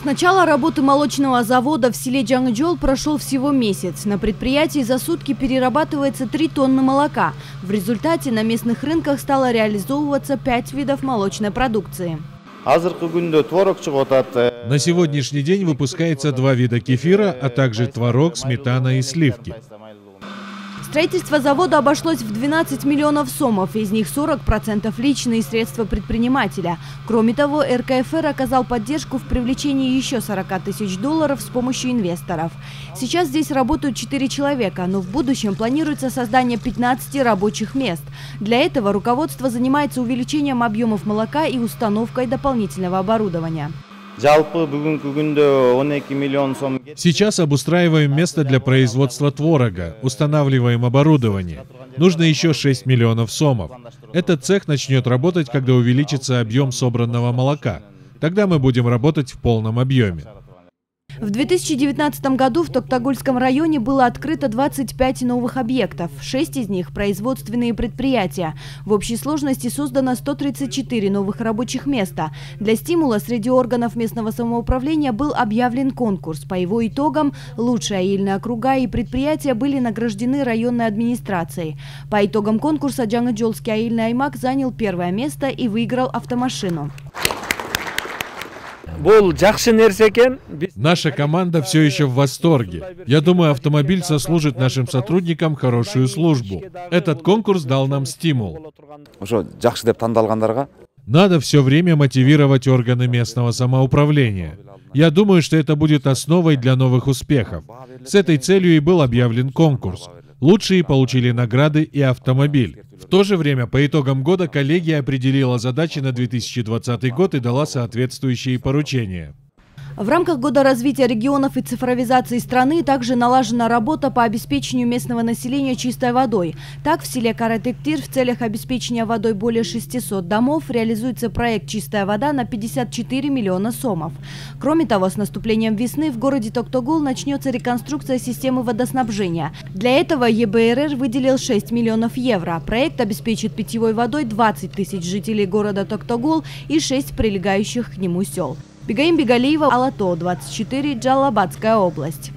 С начала работы молочного завода в селе Жаңы-Жол прошел всего месяц. На предприятии за сутки перерабатывается 3 тонны молока. В результате на местных рынках стало реализовываться 5 видов молочной продукции. На сегодняшний день выпускается 2 вида кефира, а также творог, сметана и сливки. Строительство завода обошлось в 12 миллионов сомов, из них 40% личные средства предпринимателя. Кроме того, РКФР оказал поддержку в привлечении еще 40 тысяч долларов с помощью инвесторов. Сейчас здесь работают 4 человека, но в будущем планируется создание 15 рабочих мест. Для этого руководство занимается увеличением объемов молока и установкой дополнительного оборудования. Сейчас обустраиваем место для производства творога, устанавливаем оборудование. Нужно еще 6 миллионов сомов. Этот цех начнет работать, когда увеличится объем собранного молока. Тогда мы будем работать в полном объеме. В 2019 году в Токтагульском районе было открыто 25 новых объектов. 6 из них – производственные предприятия. В общей сложности создано 134 новых рабочих места. Для стимула среди органов местного самоуправления был объявлен конкурс. По его итогам лучшие аильные округа и предприятия были награждены районной администрацией. По итогам конкурса Жаңы-Жолский аильный аймак занял 1-е место и выиграл автомашину. Наша команда все еще в восторге. Я думаю, автомобиль сослужит нашим сотрудникам хорошую службу. Этот конкурс дал нам стимул. Надо все время мотивировать органы местного самоуправления. Я думаю, что это будет основой для новых успехов. С этой целью и был объявлен конкурс. Лучшие получили награды и автомобиль. В то же время, по итогам года, коллегия определила задачи на 2020 год и дала соответствующие поручения. В рамках Года развития регионов и цифровизации страны также налажена работа по обеспечению местного населения чистой водой. Так, в селе Каратектир в целях обеспечения водой более 600 домов реализуется проект «Чистая вода» на 54 миллиона сомов. Кроме того, с наступлением весны в городе Токтагул начнется реконструкция системы водоснабжения. Для этого ЕБРР выделил 6 миллионов евро. Проект обеспечит питьевой водой 20 тысяч жителей города Токтагул и 6 прилегающих к нему сел. Бегаим Бегалиева, Алато, 24, Джалабадская область.